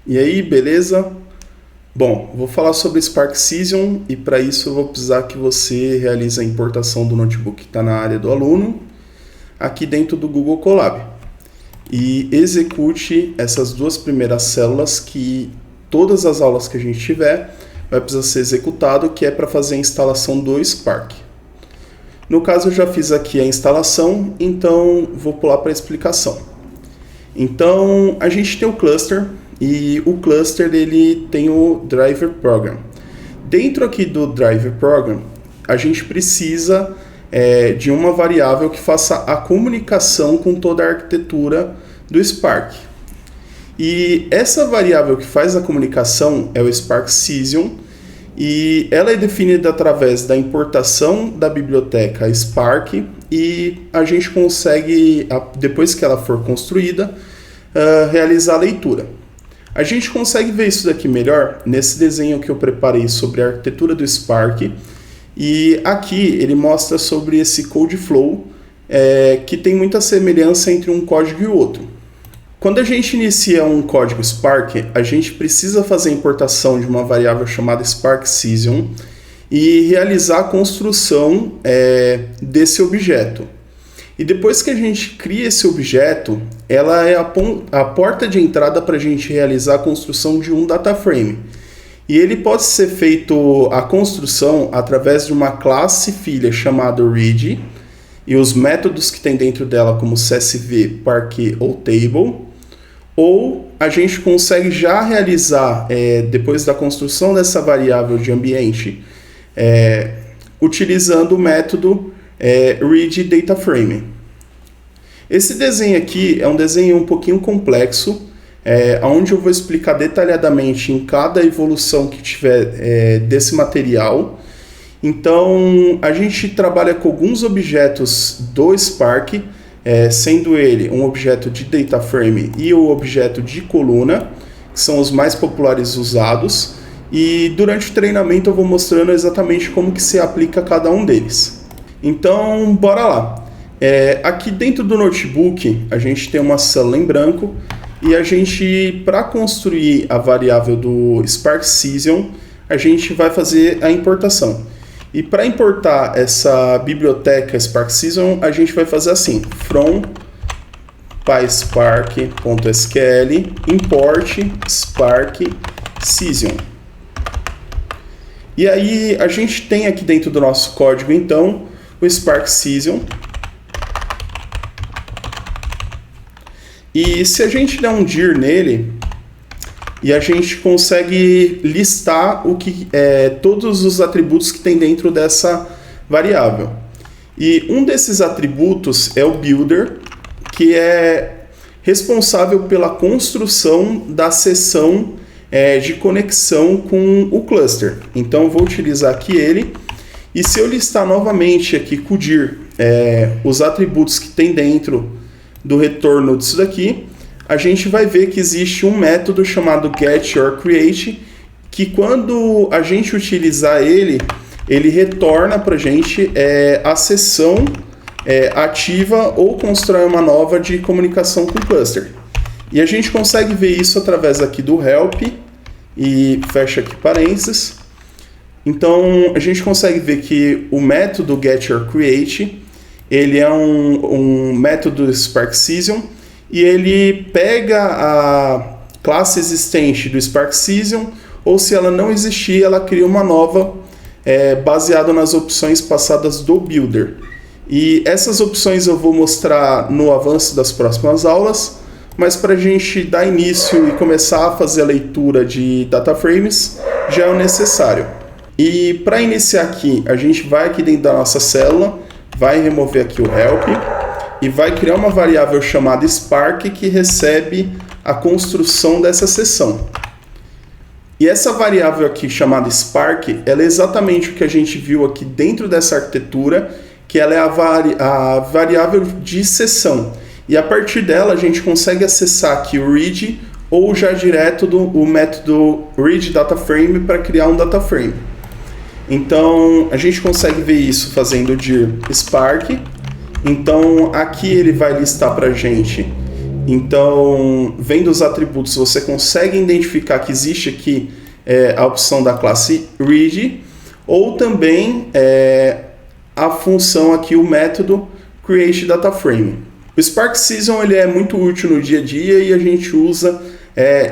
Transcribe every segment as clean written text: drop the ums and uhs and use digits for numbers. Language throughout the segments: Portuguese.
E aí, beleza? Bom, vou falar sobre Spark Cesium e para isso eu vou precisar que você realize a importação do notebook que está na área do aluno, aqui dentro do Google Colab. E execute essas duas primeiras células que todas as aulas que a gente tiver vai precisar ser executado, que é para fazer a instalação do Spark. No caso eu já fiz aqui a instalação, então vou pular para a explicação. Então a gente tem o cluster e o cluster ele tem o driver program. Dentro aqui do driver program a gente precisa de uma variável que faça a comunicação com toda a arquitetura do Spark. E essa variável que faz a comunicação é o Spark Cesium, e ela é definida através da importação da biblioteca Spark, e a gente consegue, depois que ela for construída, realizar a leitura. A gente consegue ver isso daqui melhor nesse desenho que eu preparei sobre a arquitetura do Spark, e aqui ele mostra sobre esse code flow, que tem muita semelhança entre um código e o outro. Quando a gente inicia um código Spark, a gente precisa fazer a importação de uma variável chamada Spark Cesium e realizar a construção desse objeto. E depois que a gente cria esse objeto, ela é a porta de entrada para a gente realizar a construção de um data frame. E ele pode ser feito a construção através de uma classe filha chamada read, e os métodos que tem dentro dela como CSV, Parquet ou Table. Ou a gente consegue já realizar, depois da construção dessa variável de ambiente, utilizando o método readDataFrame. Esse desenho aqui é um desenho um pouquinho complexo, onde eu vou explicar detalhadamente em cada evolução que tiver desse material. Então, a gente trabalha com alguns objetos do Spark, sendo ele um objeto de data frame e o objeto de coluna, que são os mais populares usados, e durante o treinamento eu vou mostrando exatamente como que se aplica cada um deles. Então, bora lá. Aqui dentro do notebook a gente tem uma célula em branco, e a gente, para construir a variável do Spark Cesium, a gente vai fazer a importação. E para importar essa biblioteca Spark Cesium, a gente vai fazer assim: from pyspark.sql import Spark Cesium. E aí a gente tem aqui dentro do nosso código, então, o Spark Cesium. E se a gente der um dir nele, e a gente consegue listar todos os atributos que tem dentro dessa variável. E um desses atributos é o builder, que é responsável pela construção da seção de conexão com o cluster. Então eu vou utilizar aqui ele, e se eu listar novamente aqui com o dir os atributos que tem dentro do retorno disso daqui, a gente vai ver que existe um método chamado getOrCreate, que quando a gente utilizar ele retorna para a gente a seção ativa ou constrói uma nova de comunicação com o cluster. E a gente consegue ver isso através aqui do help, e fecha aqui parênteses. Então a gente consegue ver que o método getOrCreate, ele é um método Spark Cesium, e ele pega a classe existente do Spark Cesium, ou se ela não existir, ela cria uma nova baseada nas opções passadas do Builder. E essas opções eu vou mostrar no avanço das próximas aulas, mas para a gente dar início e começar a fazer a leitura de data frames, já é o necessário. E para iniciar aqui, a gente vai aqui dentro da nossa célula, vai remover aqui o help, e vai criar uma variável chamada Spark que recebe a construção dessa seção. E essa variável aqui chamada Spark, ela é exatamente o que a gente viu aqui dentro dessa arquitetura, que ela é a variável de seção. E a partir dela a gente consegue acessar aqui o read, ou já direto o método readDataFrame para criar um data frame. Então a gente consegue ver isso fazendo dir Spark. Então aqui ele vai listar para a gente Então, vendo os atributos, você consegue identificar que existe aqui a opção da classe read, ou também a função aqui, o método createDataFrame. O Spark Season ele é muito útil no dia a dia e a gente usa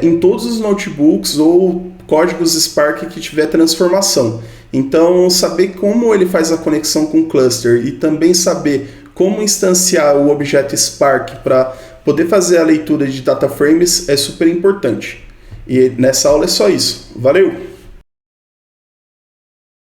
em todos os notebooks ou códigos Spark que tiver transformação. Então, saber como ele faz a conexão com o cluster e também saber como instanciar o objeto Spark para poder fazer a leitura de data frames é super importante. E nessa aula é só isso. Valeu!